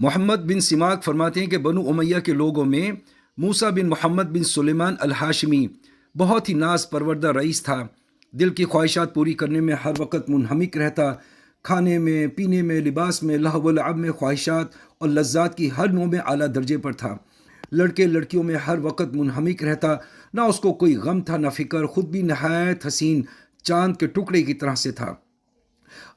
محمد بن سماک فرماتے ہیں کہ بنو امیہ کے لوگوں میں موسیٰ بن محمد بن سلیمان الہاشمی بہت ہی ناز پروردہ رئیس تھا۔ دل کی خواہشات پوری کرنے میں ہر وقت منہمک رہتا، کھانے میں، پینے میں، لباس میں، لہو و لعب میں، خواہشات اور لذات کی ہر نوع میں اعلیٰ درجے پر تھا۔ لڑکے لڑکیوں میں ہر وقت منہمک رہتا، نہ اس کو کوئی غم تھا نہ فکر، خود بھی نہایت حسین چاند کے ٹکڑے کی طرح سے تھا۔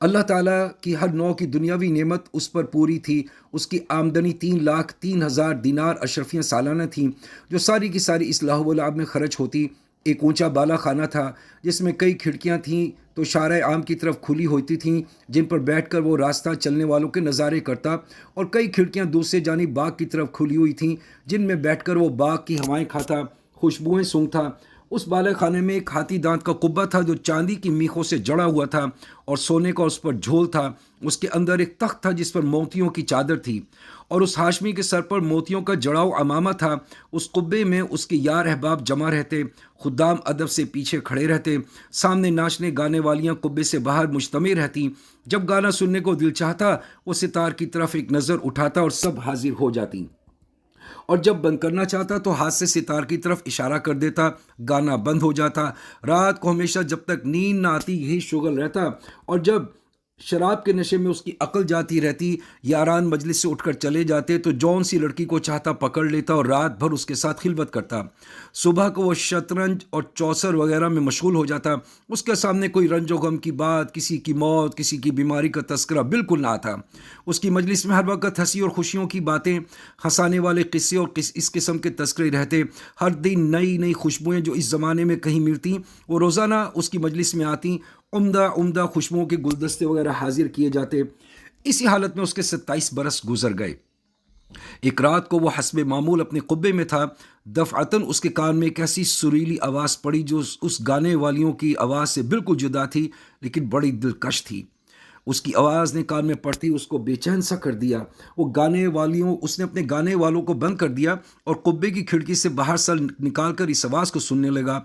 اللہ تعالیٰ کی ہر نوع کی دنیاوی نعمت اس پر پوری تھی۔ اس کی آمدنی 3,03,000 دینار اشرفیاں سالانہ تھیں، جو ساری کی ساری اس لہو و لعب میں خرچ ہوتی۔ ایک اونچا بالا خانہ تھا جس میں کئی کھڑکیاں تھیں تو شارع عام کی طرف کھلی ہوتی تھیں، جن پر بیٹھ کر وہ راستہ چلنے والوں کے نظارے کرتا، اور کئی کھڑکیاں دوسرے جانب باغ کی طرف کھلی ہوئی تھیں، جن میں بیٹھ کر وہ باغ کی ہوائیں کھاتا، خوشبوئیں سونگتا۔ اس بالے خانے میں ایک ہاتھی دانت کا قبہ تھا جو چاندی کی میخوں سے جڑا ہوا تھا اور سونے کا اس پر جھول تھا۔ اس کے اندر ایک تخت تھا جس پر موتیوں کی چادر تھی، اور اس ہاشمی کے سر پر موتیوں کا جڑاؤ عمامہ تھا۔ اس قبے میں اس کے یار احباب جمع رہتے، خدام ادب سے پیچھے کھڑے رہتے، سامنے ناچنے گانے والیاں قبے سے باہر مجتمع رہتی۔ جب گانا سننے کو دل چاہتا، وہ ستار کی طرف ایک نظر اٹھاتا اور سب حاضر ہو جاتی، اور جب بند کرنا چاہتا تو ہاتھ سے ستار کی طرف اشارہ کر دیتا، گانا بند ہو جاتا۔ رات کو ہمیشہ جب تک نیند نہ آتی یہی شغل رہتا، اور جب شراب کے نشے میں اس کی عقل جاتی رہتی، یاران مجلس سے اٹھ کر چلے جاتے تو جون سی لڑکی کو چاہتا پکڑ لیتا اور رات بھر اس کے ساتھ خلوت کرتا۔ صبح کو وہ شطرنج اور چوسر وغیرہ میں مشغول ہو جاتا۔ اس کے سامنے کوئی رنج و غم کی بات، کسی کی موت، کسی کی بیماری کا تذکرہ بالکل نہ آتا۔ اس کی مجلس میں ہر وقت ہنسی اور خوشیوں کی باتیں، ہنسانے والے قصے اور اس قسم کے تذکرے رہتے۔ ہر دن نئی نئی خوشبوئیں جو اس زمانے میں کہیں ملتی وہ روزانہ اس کی مجلس میں آتی۔ عمدہ عمدہ خوشبوؤں کے گلدستے وغیرہ حاضر کیے جاتے۔ اسی حالت میں اس کے 27 برس گزر گئے۔ ایک رات کو وہ حسب معمول اپنے قبے میں تھا، دفعتاً اس کے کان میں ایک ایسی سریلی آواز پڑی جو اس گانے والیوں کی آواز سے بالکل جدا تھی، لیکن بڑی دلکش تھی۔ اس کی آواز نے کان میں پڑتی اس کو بے چین سا کر دیا۔ اس نے اپنے گانے والوں کو بند کر دیا اور قبے کی کھڑکی سے باہر سر نکال کر اس آواز کو سننے لگا،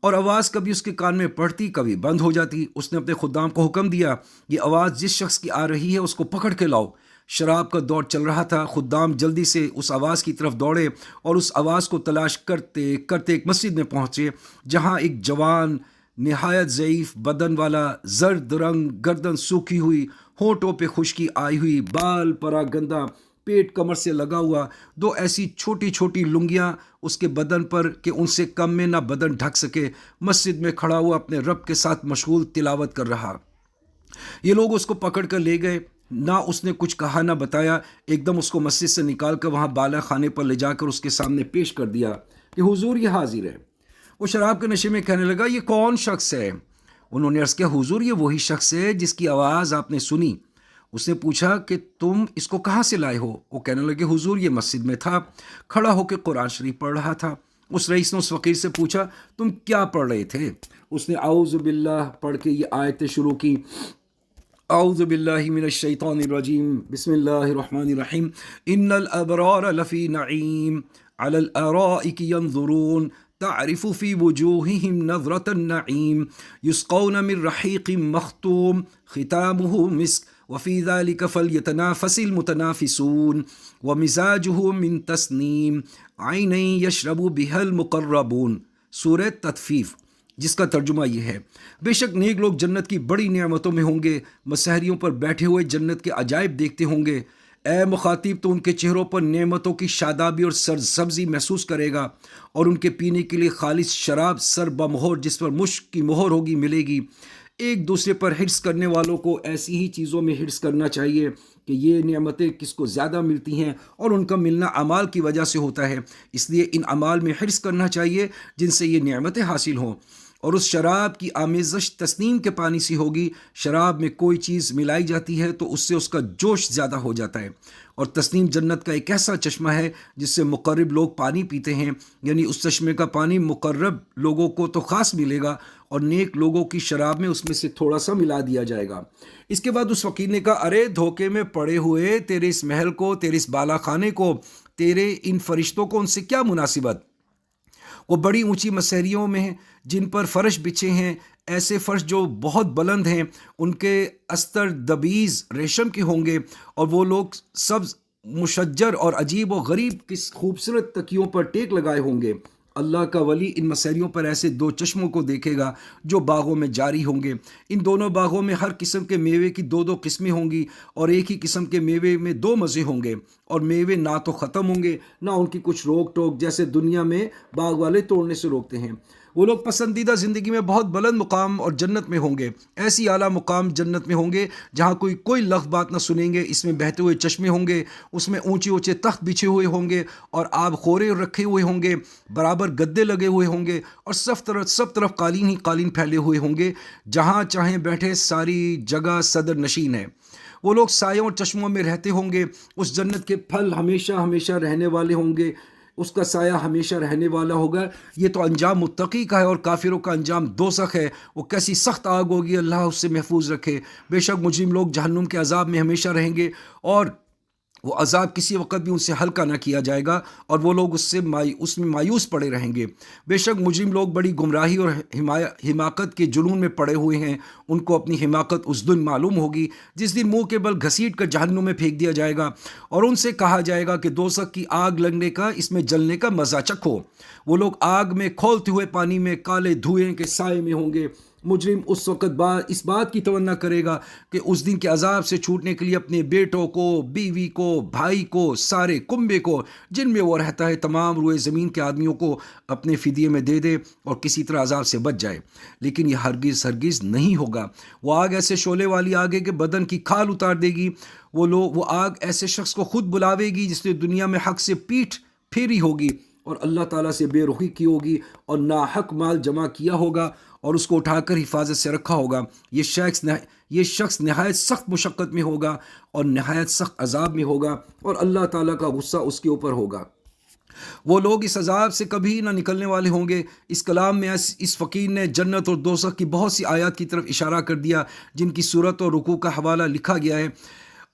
اور آواز کبھی اس کے کان میں پڑتی کبھی بند ہو جاتی۔ اس نے اپنے خدام کو حکم دیا، یہ آواز جس شخص کی آ رہی ہے اس کو پکڑ کے لاؤ۔ شراب کا دور چل رہا تھا۔ خدام جلدی سے اس آواز کی طرف دوڑے اور اس آواز کو تلاش کرتے کرتے ایک مسجد میں پہنچے، جہاں ایک جوان نہایت ضعیف بدن والا، زرد رنگ، گردن سوکھی ہوئی، ہونٹوں پہ خشکی آئی ہوئی، بال پرا گندا، پیٹ کمر سے لگا ہوا، دو ایسی چھوٹی چھوٹی لنگیاں اس کے بدن پر کہ ان سے کم میں نہ بدن ڈھک سکے، مسجد میں کھڑا ہوا اپنے رب کے ساتھ مشغول تلاوت کر رہا۔ یہ لوگ اس کو پکڑ کر لے گئے، نہ اس نے کچھ کہا نہ بتایا۔ ایک دم اس کو مسجد سے نکال کر وہاں بالا خانے پر لے جا کر اس کے سامنے پیش کر دیا کہ حضور یہ حاضر ہے۔ وہ شراب کے نشے میں کہنے لگا، یہ کون شخص ہے؟ انہوں نے عرض کیا، حضور یہ وہی شخص ہے جس کی آواز آپ نے سنی۔ اس نے پوچھا کہ تم اس کو کہاں سے لائے ہو؟ وہ کہنے لگے، حضور یہ مسجد میں تھا، کھڑا ہو کے قرآن شریف پڑھ رہا تھا۔ اس رئیس نے اس فقیر سے پوچھا، تم کیا پڑھ رہے تھے؟ اس نے اعوذ باللہ پڑھ کے یہ آیتیں شروع کی، اعوذ باللہ من الشیطان الرجیم، بسم اللہ الرحمن الرحیم، ان الابرار لفی نعیم علی الارائک ینظرون تعرف فی وجوہہم نظرۃ النعیم یسقون من رحیق مختوم ختامہ مسک وفی ذلک فلیتنافس المتنافسون ومزاجہ من تسنیم عینا یشرب بها المقربون۔ سورہ تطفیف، جس کا ترجمہ یہ ہے، بے شک نیک لوگ جنت کی بڑی نعمتوں میں ہوں گے، مسحریوں پر بیٹھے ہوئے جنت کے عجائب دیکھتے ہوں گے۔ اے مخاطب، تو ان کے چہروں پر نعمتوں کی شادابی اور سرسبزی محسوس کرے گا، اور ان کے پینے کے لیے خالص شراب سر بمہور جس پر مشک کی مہر ہوگی ملے گی۔ ایک دوسرے پر حرص کرنے والوں کو ایسی ہی چیزوں میں حرص کرنا چاہیے کہ یہ نعمتیں کس کو زیادہ ملتی ہیں، اور ان کا ملنا اعمال کی وجہ سے ہوتا ہے، اس لیے ان اعمال میں حرص کرنا چاہیے جن سے یہ نعمتیں حاصل ہوں۔ اور اس شراب کی آمیزش تسنیم کے پانی سی ہوگی۔ شراب میں کوئی چیز ملائی جاتی ہے تو اس سے اس کا جوش زیادہ ہو جاتا ہے، اور تسنیم جنت کا ایک ایسا چشمہ ہے جس سے مقرب لوگ پانی پیتے ہیں، یعنی اس چشمے کا پانی مقرب لوگوں کو تو خاص ملے گا، اور نیک لوگوں کی شراب میں اس میں سے تھوڑا سا ملا دیا جائے گا۔ اس کے بعد اس فقیر نے کہا، ارے دھوکے میں پڑے ہوئے، تیرے اس محل کو، تیرے اس بالا خانے کو، تیرے ان فرشتوں کو ان سے کیا مناسبت؟ وہ بڑی اونچی مسحریوں میں ہیں جن پر فرش بچھے ہیں، ایسے فرش جو بہت بلند ہیں، ان کے استر دبیز ریشم کے ہوں گے، اور وہ لوگ سبز مشجر اور عجیب و غریب کس خوبصورت تکیوں پر ٹیک لگائے ہوں گے۔ اللہ کا ولی ان مسیریوں پر ایسے دو چشموں کو دیکھے گا جو باغوں میں جاری ہوں گے۔ ان دونوں باغوں میں ہر قسم کے میوے کی دو دو قسمیں ہوں گی، اور ایک ہی قسم کے میوے میں دو مزے ہوں گے، اور میوے نہ تو ختم ہوں گے نہ ان کی کچھ روک ٹوک جیسے دنیا میں باغ والے توڑنے سے روکتے ہیں۔ وہ لوگ پسندیدہ زندگی میں بہت بلند مقام اور جنت میں ہوں گے، ایسی اعلیٰ مقام جنت میں ہوں گے جہاں کوئی لغو بات نہ سنیں گے۔ اس میں بہتے ہوئے چشمے ہوں گے، اس میں اونچے اونچے تخت بچھے ہوئے ہوں گے، اور آب خورے رکھے ہوئے ہوں گے، برابر گدے لگے ہوئے ہوں گے، اور سب طرف قالین ہی قالین پھیلے ہوئے ہوں گے، جہاں چاہیں بیٹھے ساری جگہ صدر نشین ہے۔ وہ لوگ سایوں اور چشموں میں رہتے ہوں گے۔ اس جنت کے پھل ہمیشہ ہمیشہ رہنے والے ہوں گے، اس کا سایہ ہمیشہ رہنے والا ہوگا۔ یہ تو انجام متقی کا ہے، اور کافروں کا انجام دوزخ ہے۔ وہ کیسی سخت آگ ہوگی، اللہ اس سے محفوظ رکھے۔ بے شک مجرم لوگ جہنم کے عذاب میں ہمیشہ رہیں گے، اور وہ عذاب کسی وقت بھی ان سے ہلکا نہ کیا جائے گا، اور وہ لوگ اس میں مایوس پڑے رہیں گے۔ بے شک مجرم لوگ بڑی گمراہی اور حماقت کے جنون میں پڑے ہوئے ہیں۔ ان کو اپنی حماقت اس دن معلوم ہوگی جس دن منہ کے بل گھسیٹ کر جہنم میں پھینک دیا جائے گا، اور ان سے کہا جائے گا کہ دوزخ کی آگ لگنے کا، اس میں جلنے کا مزہ چکھو۔ وہ لوگ آگ میں کھولتے ہوئے پانی میں کالے دھوئیں کے سائے میں ہوں گے۔ مجرم اس وقت اس بات کی تمنا کرے گا کہ اس دن کے عذاب سے چھوٹنے کے لیے اپنے بیٹوں کو، بیوی کو، بھائی کو، سارے کنبے کو جن میں وہ رہتا ہے، تمام روئے زمین کے آدمیوں کو اپنے فدیے میں دے دے اور کسی طرح عذاب سے بچ جائے۔ لیکن یہ ہرگز نہیں ہوگا۔ وہ آگ ایسے شعلے والی آگ ہے کہ بدن کی کھال اتار دے گی۔ وہ آگ ایسے شخص کو خود بلاوے گی جس نے دنیا میں حق سے پیٹھ پھیری ہوگی اور اللہ تعالیٰ سے بے رخی کی ہوگی، اور ناحق مال جمع کیا ہوگا اور اس کو اٹھا کر حفاظت سے رکھا ہوگا۔ یہ شخص نہایت سخت مشقت میں ہوگا اور نہایت سخت عذاب میں ہوگا، اور اللہ تعالیٰ کا غصہ اس کے اوپر ہوگا۔ وہ لوگ اس عذاب سے کبھی نہ نکلنے والے ہوں گے۔ اس کلام میں اس فقیر نے جنت اور دوزخ کی بہت سی آیات کی طرف اشارہ کر دیا جن کی صورت اور رکوع کا حوالہ لکھا گیا ہے۔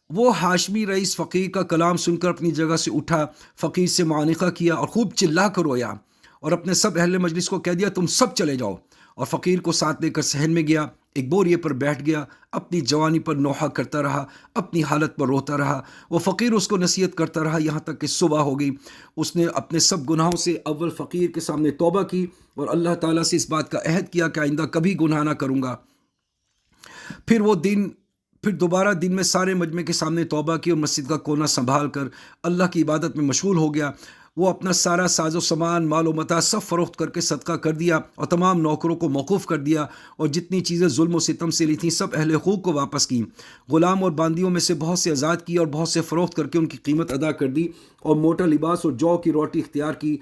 وہ ہاشمی رئیس فقیر کا کلام سن کر اپنی جگہ سے اٹھا، فقیر سے معانقہ کیا اور خوب چلا کر رویا، اور اپنے سب اہل مجلس کو کہہ دیا تم سب چلے جاؤ، اور فقیر کو ساتھ لے کر صحن میں گیا، ایک بوریے پر بیٹھ گیا، اپنی جوانی پر نوحہ کرتا رہا، اپنی حالت پر روتا رہا۔ وہ فقیر اس کو نصیحت کرتا رہا یہاں تک کہ صبح ہو گئی۔ اس نے اپنے سب گناہوں سے اول فقیر کے سامنے توبہ کی اور اللہ تعالیٰ سے اس بات کا عہد کیا کہ آئندہ کبھی گناہ نہ کروں گا۔ پھر دوبارہ دن میں سارے مجمع کے سامنے توبہ کی اور مسجد کا کونا سنبھال کر اللہ کی عبادت میں مشغول ہو گیا۔ وہ اپنا سارا ساز و سامان، مال و متاع سب فروخت کر کے صدقہ کر دیا، اور تمام نوکروں کو موقوف کر دیا، اور جتنی چیزیں ظلم و ستم سے لی تھیں سب اہل حقوق کو واپس کی۔ غلام اور باندیوں میں سے بہت سے آزاد کیے اور بہت سے فروخت کر کے ان کی قیمت ادا کر دی، اور موٹا لباس اور جو کی روٹی اختیار کی۔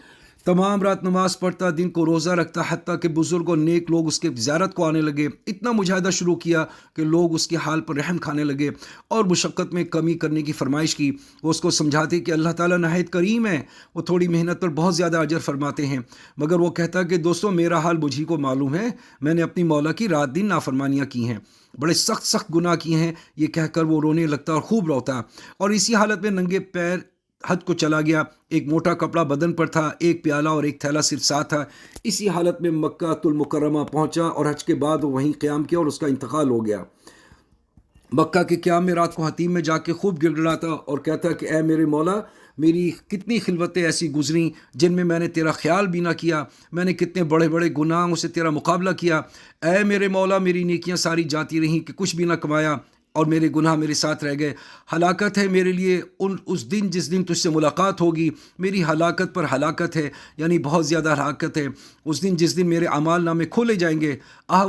تمام رات نماز پڑھتا، دن کو روزہ رکھتا، حتیٰ کہ بزرگ اور نیک لوگ اس کے زیارت کو آنے لگے۔ اتنا مجاہدہ شروع کیا کہ لوگ اس کے حال پر رحم کھانے لگے اور مشقت میں کمی کرنے کی فرمائش کی۔ وہ اس کو سمجھاتے کہ اللہ تعالیٰ نہایت کریم ہے، وہ تھوڑی محنت پر بہت زیادہ اجر فرماتے ہیں، مگر وہ کہتا کہ دوستو میرا حال مجھی کو معلوم ہے، میں نے اپنی مولا کی رات دن نافرمانیاں کی ہیں، بڑے سخت گناہ کیے ہیں۔ یہ کہہ کر وہ رونے لگتا اور خوب روتا، اور اسی حالت میں ننگے پیر حج کو چلا گیا۔ ایک موٹا کپڑا بدن پر تھا، ایک پیالہ اور ایک تھیلا صرف ساتھ تھا۔ اسی حالت میں مکہ المکرمہ پہنچا، اور حج کے بعد وہ وہیں قیام کیا اور اس کا انتقال ہو گیا۔ مکہ کے قیام میں رات کو حتیم میں جا کے خوب گڑ گڑاتا اور کہتا کہ اے میرے مولا، میری کتنی خلوتیں ایسی گزریں جن میں میں نے تیرا خیال بھی نہ کیا، میں نے کتنے بڑے بڑے گناہوں سے تیرا مقابلہ کیا۔ اے میرے مولا، میری نیکیاں ساری جاتی رہیں کہ کچھ بھی نہ کمایا، اور میرے گناہ میرے ساتھ رہ گئے۔ ہلاکت ہے میرے لیے اس دن جس دن تجھ سے ملاقات ہوگی، میری ہلاکت پر ہلاکت ہے، یعنی بہت زیادہ ہلاکت ہے۔ اس دن جس دن میرے اعمال نامے کھولے جائیں گے،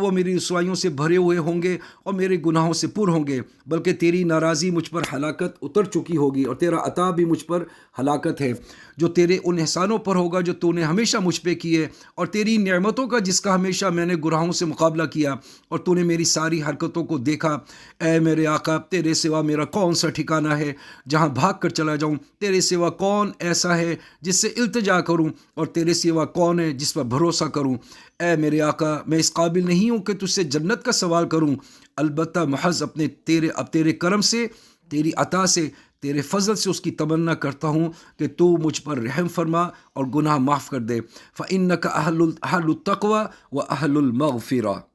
وہ میری رسوائیوں سے بھرے ہوئے ہوں گے اور میرے گناہوں سے پر ہوں گے، بلکہ تیری ناراضی مجھ پر ہلاکت اتر چکی ہوگی، اور تیرا عطا بھی مجھ پر ہلاکت ہے، جو تیرے ان احسانوں پر ہوگا جو تو نے ہمیشہ مجھ پہ کیے، اور تیری نعمتوں کا جس کا ہمیشہ میں نے گناہوں سے مقابلہ کیا، اور تو نے میری ساری حرکتوں کو دیکھا۔ اے میرے آقا، تیرے سوا میرا کون سا ٹھکانہ ہے جہاں بھاگ کر چلا جاؤں؟ تیرے سوا کون ایسا ہے جس سے التجا کروں، اور تیرے سوا کون ہے جس پر بھروسہ کروں؟ اے میرے آقا، میں اس قابل نہیں ہوں کہ تجھ سے جنت کا سوال کروں، البتہ محض تیرے کرم سے، تیری عطا سے، تیرے فضل سے اس کی تمنا کرتا ہوں کہ تو مجھ پر رحم فرما اور گناہ معاف کر دے۔ فَإِنَّكَ أَهْلُ التَّقْوَى وَأَهْلُ الْمَغْفِرَةِ۔